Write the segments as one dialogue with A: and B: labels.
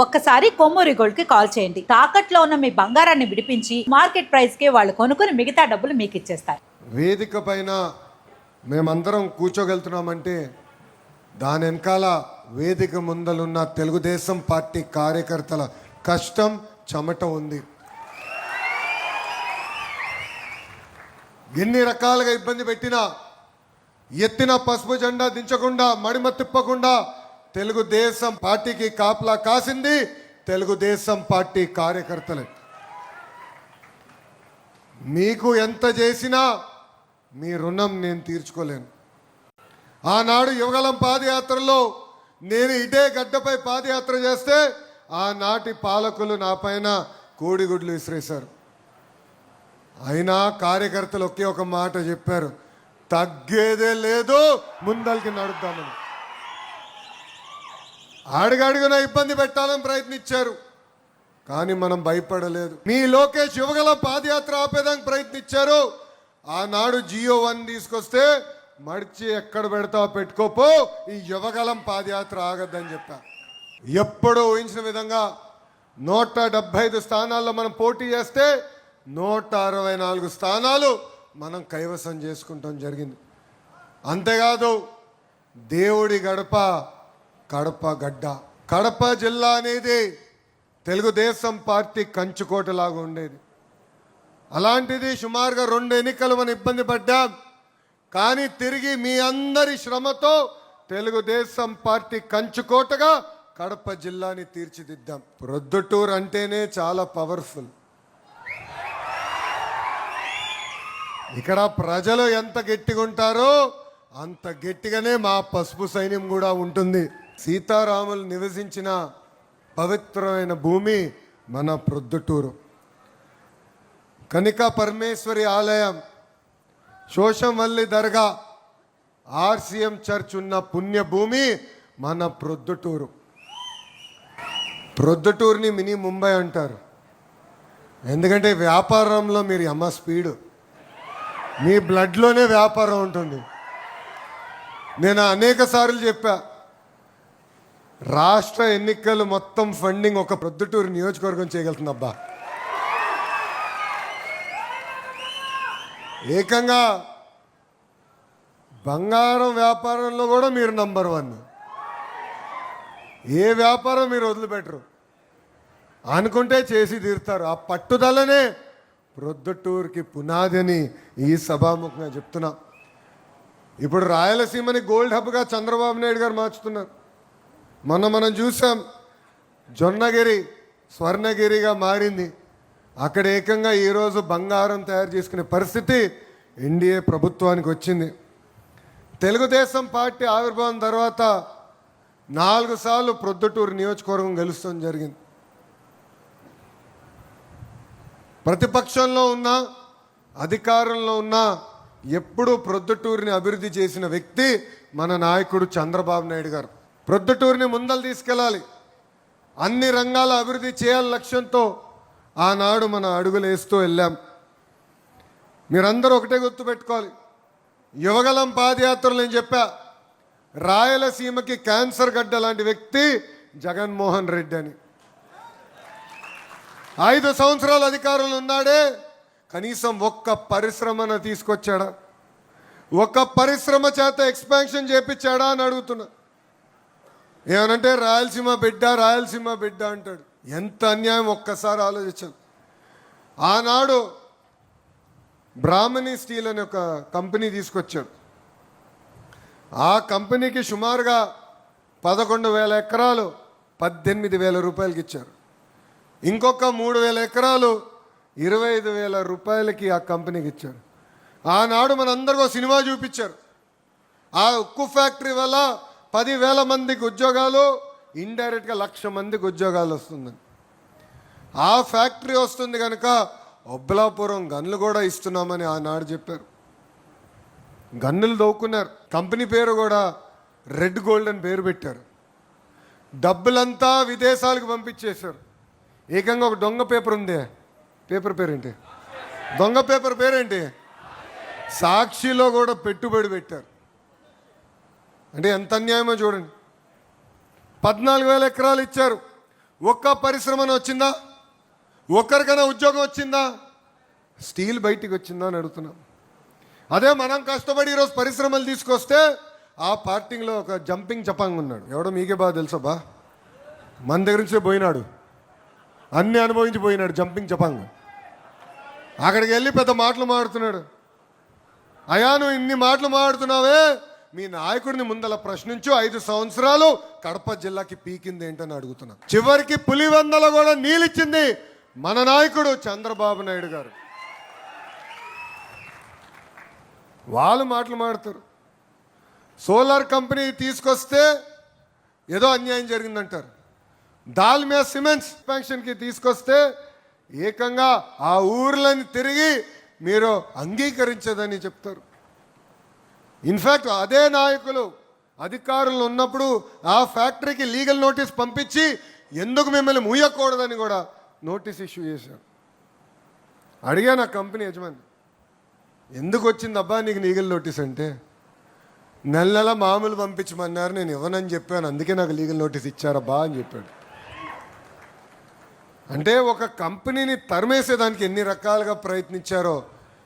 A: ఒక్కసారి కొమ్మూరి గోల్డ్ కి కాల్ చేయండి. తాకట్లో ఉన్న మీ బంగారాన్ని విడిపించి మార్కెట్ ప్రైస్ కి వాళ్ళు కొనుక్కుని మిగతా డబ్బులు మీకు ఇచ్చేస్తారు.
B: వేదిక పైన మేమందరం కూర్చోగలుగుతున్నామంటే దాని వెనకాల వేదిక ముందలున్న తెలుగుదేశం పార్టీ కార్యకర్తల కష్టం, చెమట ఉంది. ఎన్ని రకాలుగా ఇబ్బంది పెట్టినా, ఎత్తిన పసుపు జెండా దించకుండా, మడిమ తిప్పకుండా తెలుగుదేశం పార్టీకి కాపలా కాసింది తెలుగుదేశం పార్టీ కార్యకర్తలే. మీకు ఎంత చేసినా మీ రుణం నేను తీర్చుకోలేను. ఆనాడు యువగలం పాదయాత్రలో నేను ఇదే గడ్డపై పాదయాత్ర చేస్తే ఆనాటి పాలకులు నా పైన కోడిగుడ్లు విసిరేశారు. అయినా కార్యకర్తలు ఒకే ఒక మాట చెప్పారు, తగ్గేదే లేదు, ముందరికి నడుద్దామని. అడుగడుగున ఇబ్బంది పెట్టాలని ప్రయత్నించారు, కానీ మనం భయపడలేదు. మీ లోకేష్ యువగల పాదయాత్ర ఆపేదానికి ప్రయత్నించారు. ఆనాడు GO1 తీసుకొస్తే మడిచి ఎక్కడ పెడతావు పెట్టుకోపో, ఈ యువగలం పాదయాత్ర ఆగద్దని చెప్పా. ఎప్పుడూ ఊహించిన విధంగా 175 స్థానాల్లో మనం పోటీ చేస్తే 164 స్థానాలు మనం కైవసం చేసుకుంటాం జరిగింది. అంతేకాదు దేవుడి గడప కడప గడ్డ. కడప జిల్లా అనేది తెలుగుదేశం పార్టీ కంచుకోటలాగా ఉండేది. అలాంటిది సుమారుగా 2 ఎన్నికలు మనం ఇబ్బంది పడ్డాం. కానీ తిరిగి మీ అందరి శ్రమతో తెలుగుదేశం పార్టీ కంచుకోటగా కడప జిల్లాని తీర్చిదిద్దాం. ప్రొద్దుటూరు అంటేనే చాలా పవర్ఫుల్. ఇక్కడ ప్రజలు ఎంత గట్టిగా ఉంటారో అంత గట్టిగానే మా పసుపు సైన్యం కూడా ఉంటుంది. సీతారాములు నివసించిన పవిత్రమైన భూమి మన ప్రొద్దుటూరు. కనికా పరమేశ్వరి ఆలయం, శోషంవల్లి దర్గా, RCM చర్చ్ ఉన్న పుణ్యభూమి మన ప్రొద్దుటూరు. ప్రొద్దుటూరుని మినీ ముంబై అంటారు. ఎందుకంటే వ్యాపారంలో మీరు అమ్మ స్పీడు, మీ బ్లడ్లోనే వ్యాపారం ఉంటుంది. నేను అనేక సార్లు చెప్పా, రాష్ట్ర ఎన్నికలు మొత్తం ఫండింగ్ ఒక ప్రొద్దుటూరు నియోజకవర్గం చేయగలుగుతుంది. అబ్బా, ఏకంగా బంగారం వ్యాపారంలో కూడా మీరు నంబర్ 1. ఏ వ్యాపారం మీరు వదిలిపెట్టరు, అనుకుంటే చేసి తీరుతారు. ఆ పట్టుదలనే ప్రొద్దుటూరుకి పునాది అని ఈ సభాముఖంగా చెప్తున్నా. ఇప్పుడు రాయలసీమని గోల్డ్ హబ్గా చంద్రబాబు నాయుడు గారు మార్చుతున్నారు. మనం చూసాం, జొన్నగిరి స్వర్ణగిరిగా మారింది. అక్కడ ఏకంగా ఈరోజు బంగారం తయారు చేసుకునే పరిస్థితి ఎన్డీఏ ప్రభుత్వానికి వచ్చింది. తెలుగుదేశం పార్టీ ఆవిర్భావం తర్వాత 4 సార్లు ప్రొద్దుటూరు నియోజకవర్గం గెలుస్తాం జరిగింది. ప్రతిపక్షంలో ఉన్నా అధికారంలో ఉన్నా ఎప్పుడూ ప్రొద్దుటూరుని అభివృద్ధి చేసిన వ్యక్తి మన నాయకుడు చంద్రబాబు నాయుడు గారు. ప్రొద్దుటూరుని ముందలు తీసుకెళ్ళాలి, అన్ని రంగాల అభివృద్ధి చేయాలి లక్ష్యంతో ఆనాడు మన అడుగులు వేస్తూ వెళ్ళాం. మీరందరూ ఒకటే గుర్తుపెట్టుకోవాలి, యువగలం పాదయాత్రలు నేను చెప్పా, రాయలసీమకి క్యాన్సర్ గడ్డ లాంటి వ్యక్తి జగన్మోహన్ రెడ్డి అని. 5 సంవత్సరాల అధికారంలో ఉన్నాడే, కనీసం ఒక్క పరిశ్రమను తీసుకొచ్చాడా? ఒక్క పరిశ్రమ చేత ఎక్స్పాన్షన్ చేపించాడా అని అడుగుతున్నా. ఏమనంటే రాయలసీమ బిడ్డ అంటాడు. ఎంత అన్యాయం ఒక్కసారి ఆలోచించండి. ఆనాడు బ్రాహ్మణి స్టీల్ అనే ఒక కంపెనీ తీసుకొచ్చాడు. ఆ కంపెనీకి సుమారుగా 11,000 ఎకరాలు 18,000 రూపాయలకి ఇచ్చారు. ఇంకొక 3,000 ఎకరాలు 25,000 రూపాయలకి ఆ కంపెనీకి ఇచ్చారు. ఆనాడు మనందరికీ సినిమా చూపించారు. ఆ ఉక్కు ఫ్యాక్టరీ వల్ల 10,000 మందికి ఉద్యోగాలు, ఇండైరెక్ట్గా 1,00,000 మందికి ఉద్యోగాలు వస్తుందని. ఆ ఫ్యాక్టరీ వస్తుంది కనుక ఒబ్బలాపురం గన్లు కూడా ఇస్తున్నామని ఆనాడు చెప్పారు. గన్నులు దోక్కున్నారు. కంపెనీ పేరు కూడా రెడ్ గోల్డ్ అని పేరు పెట్టారు. డబ్బులంతా విదేశాలకు పంపించేశారు. ఏకంగా ఒక దొంగ పేపర్ ఉంది, పేపర్ పేరేంటి, దొంగ పేపర్ పేరేంటి, సాక్షిలో కూడా పెట్టుబడి పెట్టారు. అంటే ఎంత అన్యాయమో చూడండి. 14,000 ఎకరాలు ఇచ్చారు. ఒక్క పరిశ్రమను వచ్చిందా? ఒక్కరికైనా ఉద్యోగం వచ్చిందా? స్టీల్ బయటికి వచ్చిందా అని అడుగుతున్నాం. అదే మనం కష్టపడి ఈరోజు పరిశ్రమలు తీసుకొస్తే ఆ పార్టీలో ఒక జంపింగ్ జపాంగ్ ఉన్నాడు. ఎవడో మీకే బాగా తెలుసా బా, మన దగ్గర నుంచే పోయినాడు, అన్నీ అనుభవించి పోయినాడు జంపింగ్ జపాంగ్. అక్కడికి వెళ్ళి పెద్ద మాటలు మాడుతున్నాడు. అయా నువ్వు ఇన్ని మాటలు మాడుతున్నావే, మీ నాయకుడిని ముందల ప్రశ్నించు. 5 సంవత్సరాలు కడప జిల్లాకి పీకింది ఏంటని అడుగుతున్నా. చివరికి పులివెందల కూడా నీళ్ళిచ్చింది మన నాయకుడు చంద్రబాబు నాయుడు గారు. వాళ్ళు మాటలు మాడుతారు. సోలార్ కంపెనీ తీసుకొస్తే ఏదో అన్యాయం జరిగిందంటారు. దాల్మియా సిమెంట్స్ ఎక్స్పాన్షన్కి తీసుకొస్తే ఏకంగా ఆ ఊర్లని తిరిగి మీరు అంగీకరించదని చెప్తారు. ఇన్ఫ్యాక్ట్ అదే నాయకులు అధికారులు ఉన్నప్పుడు ఆ ఫ్యాక్టరీకి లీగల్ నోటీస్ పంపించి ఎందుకు మిమ్మల్ని మూయకూడదని కూడా నోటీస్ ఇష్యూ చేశారు. అడిగాను ఆ కంపెనీ యజమాని, ఎందుకు వచ్చింది అబ్బా నీకు లీగల్ నోటీస్ అంటే, నెల మామూలు పంపించమన్నారు, నేను ఇవ్వనని చెప్పాను, అందుకే నాకు లీగల్ నోటీస్ ఇచ్చారబ్బా అని చెప్పాడు. అంటే ఒక కంపెనీని తరిమేసేదానికి ఎన్ని రకాలుగా ప్రయత్నించారో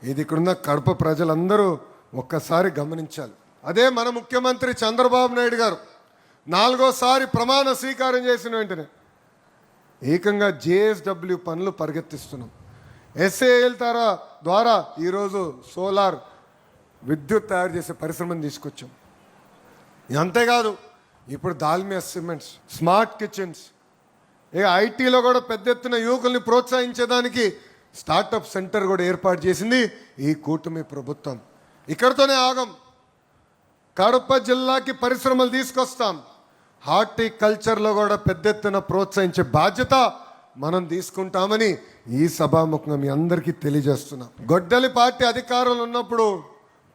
B: ఇది ఇక్కడున్న కడప ప్రజలందరూ ఒక్కసారి గమనించాలి. అదే మన ముఖ్యమంత్రి చంద్రబాబు నాయుడు గారు 4వ ప్రమాణ స్వీకారం చేసిన వెంటనే ఏకంగా జేఎస్డబ్ల్యూ పనులు పరిగెత్తిస్తున్నాం. ఎస్ఏఎల్ ద్వారా ఈరోజు సోలార్ విద్యుత్ తయారు చేసే పరిశ్రమను తీసుకొచ్చాం. అంతేకాదు ఇప్పుడు దాల్మియా సిమెంట్స్, స్మార్ట్ కిచెన్స్, ఐటీలో కూడా పెద్ద ఎత్తున యువకుల్ని ప్రోత్సహించేదానికి స్టార్టప్ సెంటర్ కూడా ఏర్పాటు చేసింది ఈ కూటమి ప్రభుత్వం. ఇక్కడితోనే ఆగం. కడప జిల్లాకి పరిశ్రమలు తీసుకొస్తాం. హార్టికల్చర్లో కూడా పెద్ద ఎత్తున ప్రోత్సహించే బాధ్యత మనం తీసుకుంటామని ఈ సభాముఖంగా మీ అందరికీ తెలియజేస్తున్నాం. గొడ్డలి పార్టీ అధికారంలో ఉన్నప్పుడు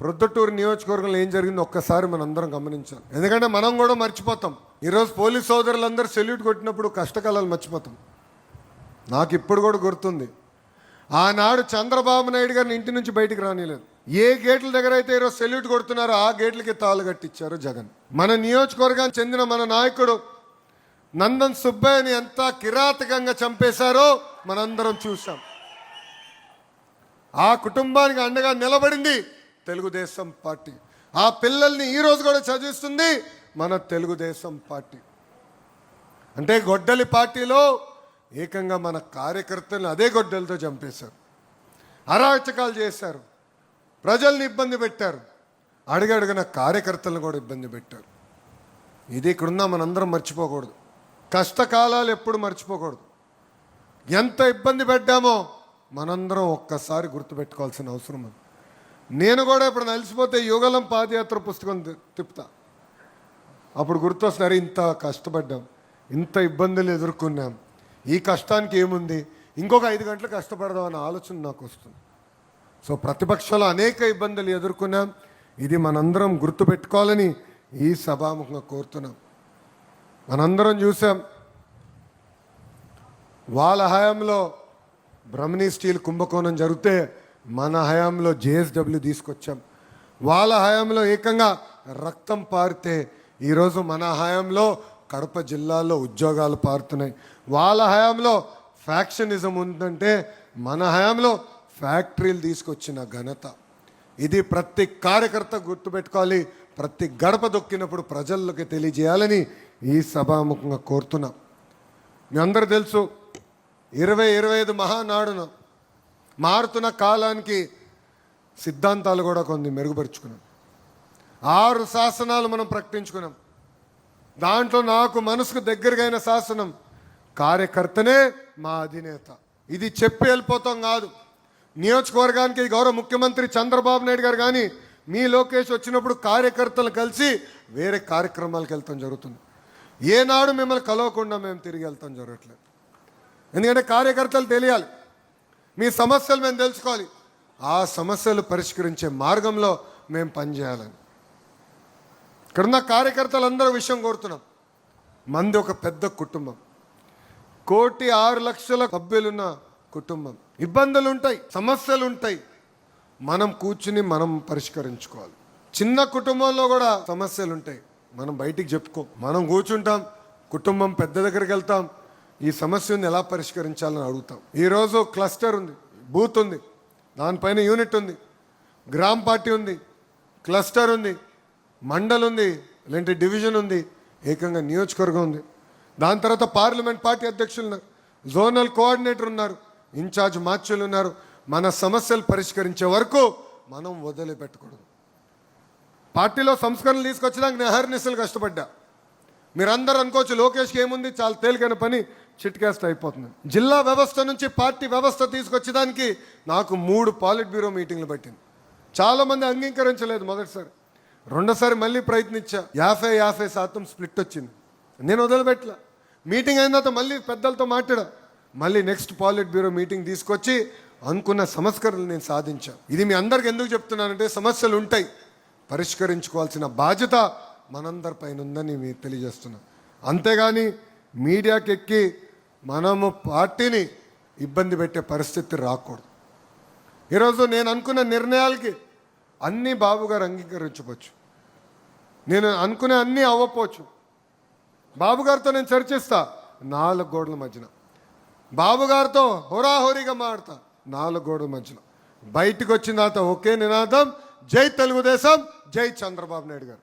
B: ప్రొద్దుటూరు నియోజకవర్గంలో ఏం జరిగిందో ఒక్కసారి మనం అందరం గమనించాలి. ఎందుకంటే మనం కూడా మర్చిపోతాం. ఈరోజు పోలీస్ సోదరులందరూ సెల్యూట్ కొట్టినప్పుడు కష్టకాలాలు మర్చిపోతాం. నాకు ఇప్పుడు కూడా గుర్తుంది, ఆనాడు చంద్రబాబు నాయుడు గారిని ఇంటి నుంచి బయటికి రానిలేదు. ఏ గేట్ల దగ్గర అయితే ఈరోజు సెల్యూట్ కొడుతున్నారో ఆ గేట్లకి తాళ్ళు కట్టించారు జగన్. మన నియోజకవర్గానికి చెందిన మన నాయకుడు నందన్ సుబ్బయ్యని ఎంత కిరాతకంగా చంపేశారో మనందరం చూసాం. ఆ కుటుంబానికి అండగా నిలబడింది తెలుగుదేశం పార్టీ. ఆ పిల్లల్ని ఈరోజు కూడా చదివిస్తుంది మన తెలుగుదేశం పార్టీ. అంటే గొడ్డలి పార్టీలో ఏకంగా మన కార్యకర్తలను అదే గొడ్డలతో చంపేశారు, అరాచకాలు చేశారు, ప్రజల్ని ఇబ్బంది పెట్టారు, అడుగడుగున కార్యకర్తలను కూడా ఇబ్బంది పెట్టారు. ఇది ఇక్కడున్నా మనందరం మర్చిపోకూడదు. కష్టకాలాలు ఎప్పుడు మర్చిపోకూడదు. ఎంత ఇబ్బంది పెట్టామో మనందరం ఒక్కసారి గుర్తుపెట్టుకోవాల్సిన అవసరం ఉంది. నేను కూడా ఇప్పుడు నలిసిపోతే యుగలం పాదయాత్ర పుస్తకం తిప్పుతా. అప్పుడు గుర్తొస్తున్నారు, ఇంత కష్టపడ్డాం, ఇంత ఇబ్బందులు ఎదుర్కొన్నాం, ఈ కష్టానికి ఏముంది, ఇంకొక 5 గంటలు కష్టపడదాం అన్న ఆలోచన నాకు వస్తుంది. సో ప్రతిపక్షంలో అనేక ఇబ్బందులు ఎదుర్కొన్నాం. ఇది మనందరం గుర్తుపెట్టుకోవాలని ఈ సభాముఖంగా కోరుతున్నాం. మనందరం చూసాం, వాళ్ళ హయాంలో బ్రహ్మణి స్టీల్ కుంభకోణం జరిగితే మన హయాంలో జేఎస్డబ్ల్యూ తీసుకొచ్చాం. వాళ్ళ హయాంలో ఏకంగా రక్తం పారితే ఈరోజు మన హయాంలో కడప జిల్లాలో ఉద్యోగాలు పారుతున్నాయి. వాళ్ళ హయాంలో ఫ్యాక్షనిజం ఉందంటే మన హయాంలో ఫ్యాక్టరీలు తీసుకొచ్చిన ఘనత. ఇది ప్రతి కార్యకర్త గుర్తుపెట్టుకోవాలి. ప్రతి గడప దొక్కినప్పుడు ప్రజల్లోకి తెలియజేయాలని ఈ సభాముఖంగా కోరుతున్నాం. మీ అందరూ తెలుసు, 2025 మహానాడును మారుతున్న కాలానికి సిద్ధాంతాలు కూడా కొన్ని మెరుగుపరుచుకున్నాం. 6 శాసనాలు మనం ప్రకటించుకున్నాం. దాంట్లో నాకు మనసుకు దగ్గరగైన శాసనం కార్యకర్తనే మా అధినేత. ఇది చెప్పి వెళ్ళిపోతాం కాదు. నియోజకవర్గానికి గౌరవ ముఖ్యమంత్రి చంద్రబాబు నాయుడు గారు కానీ మీ లోకేష్ వచ్చినప్పుడు కార్యకర్తలు కలిసి వేరే కార్యక్రమాలకు వెళ్తాం జరుగుతుంది. ఏనాడు మిమ్మల్ని కలవకుండా మేము తిరిగి వెళ్తాం జరగట్లేదు. ఎందుకంటే కార్యకర్తలు తెలియాలి, మీ సమస్యలు మేము తెలుసుకోవాలి, ఆ సమస్యలు పరిష్కరించే మార్గంలో మేము పనిచేయాలని. ఇక్కడున్న కార్యకర్తలందరూ విషయం కోరుతున్నాం. మంది ఒక పెద్ద కుటుంబం, 1,06,00,000 సభ్యులున్న కుటుంబం. ఇబ్బందులు ఉంటాయి, సమస్యలు ఉంటాయి, మనం కూర్చుని మనం పరిష్కరించుకోవాలి. చిన్న కుటుంబంలో కూడా సమస్యలు ఉంటాయి, మనం బయటికి చెప్పుకో. మనం కూర్చుంటాం, కుటుంబం పెద్ద దగ్గరికి వెళ్తాం, ఈ సమస్యను ఎలా పరిష్కరించాలని అడుగుతాం. ఈరోజు క్లస్టర్ ఉంది, బూత్ ఉంది, దానిపైన యూనిట్ ఉంది, గ్రామ్ పార్టీ ఉంది, క్లస్టర్ ఉంది, మండల్ ఉంది, లేదంటే డివిజన్ ఉంది, ఏకంగా నియోజకవర్గం ఉంది. దాని తర్వాత పార్లమెంట్ పార్టీ అధ్యక్షులు ఉన్నారు, జోనల్ కోఆర్డినేటర్ ఉన్నారు, ఇన్ఛార్జ్ మార్చులు ఉన్నారు. మన సమస్యలు పరిష్కరించే వరకు మనం వదిలిపెట్టకూడదు. పార్టీలో సంస్కరణలు తీసుకొచ్చడానికి నేను అహర్నిశలు కష్టపడ్డా. మీరందరూ అనుకోవచ్చు లోకేష్కి ఏముంది, చాలా తేలికైన పని, చిట్కేస్ట్ అయిపోతుంది. జిల్లా వ్యవస్థ నుంచి పార్టీ వ్యవస్థ తీసుకొచ్చేదానికి నాకు 3 పాలిట్ బ్యూరో మీటింగ్లు పట్టింది. చాలామంది అంగీకరించలేదు మొదటిసారి. రెండోసారి మళ్ళీ ప్రయత్నించా. 50% స్ప్లిట్ వచ్చింది. నేను వదిలిపెట్టలా. మీటింగ్ అయిన తర్వాత మళ్ళీ పెద్దలతో మాట్లాడా. మళ్ళీ నెక్స్ట్ పాలిట్ బ్యూరో మీటింగ్ తీసుకొచ్చి అనుకున్న సంస్కరణలు నేను సాధించా. ఇది మీ అందరికి ఎందుకు చెప్తున్నానంటే, సమస్యలు ఉంటాయి, పరిష్కరించుకోవాల్సిన బాధ్యత మనందరిపైన ఉందని మీకు తెలియజేస్తున్నా. అంతేగాని మీడియాకి ఎక్కి మనము పార్టీని ఇబ్బంది పెట్టే పరిస్థితి రాకూడదు. ఈరోజు నేను అనుకున్న నిర్ణయాలకి అన్నీ బాబు గారు అంగీకరించవచ్చు, నేను అనుకునే అన్నీ అవ్వకపోవచ్చు. బాబు గారితో నేను చర్చిస్తా 4 గోడల మధ్యన, బాబు గారితో హోరాహోరీగా మాడతా 4 గోడల మధ్యన. బయటికి వచ్చిన తర్వాత ఒకే నినాదం, జై తెలుగుదేశం, జై చంద్రబాబు నాయుడు గారు.